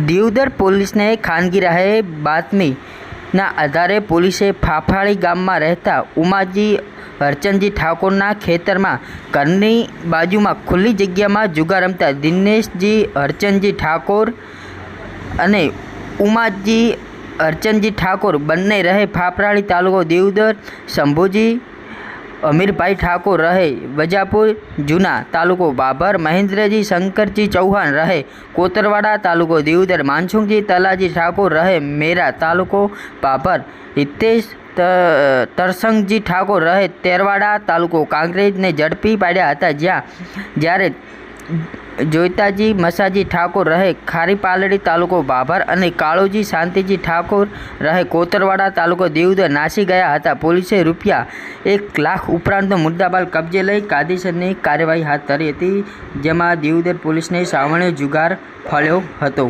દીવદર પોલીસને ખાનગી રાહે બાતમીના આધારે પોલીસે ફાફાળી ગામમાં રહેતા ઉમાજી હરચંદજી ઠાકોરના ખેતરમાં ઘરની બાજુમાં ખુલ્લી જગ્યામાં જુગાર રમતા દિનેશજી હરચંદજી ઠાકોર અને ઉમાજી હરચંદજી ઠાકોર બંને રહે ફાફાળી તાલુકો દીવદર, શંભુજી અમીરભાઈ ઠાકોર રહે વજાપુર જૂના તાલુકો બાબર, મહેન્દ્રજી શંકરજી ચૌહાણ રહે કોતરવાડા તાલુકો દીવદર, માનસુખજી તલાજી ઠાકોર રહે મેરા તાલુકો બાબર, હિતેશ તરસંગજી ઠાકોર રહે તેરવાડા તાલુકો કાંકરેજને ઝડપી પાડ્યા હતા, જ્યારે જોઈતાજી મસાજી ઠાકોર રહે ખારીપાલડી તાલુકો બાબર અને કાળુજી શાંતિજી ઠાકોર રહે કોતરવાડા તાલુકો દીવદર નાસી ગયા હતા। પોલીસે ₹1 લાખ ઉપરાંતનો મુદ્દામાલ કબજે લઈ કાયદેસરની કાર્યવાહી હાથ ધરી હતી, જેમાં દીવદર પોલીસને સાવરણે જુગાર ફળ્યો હતો।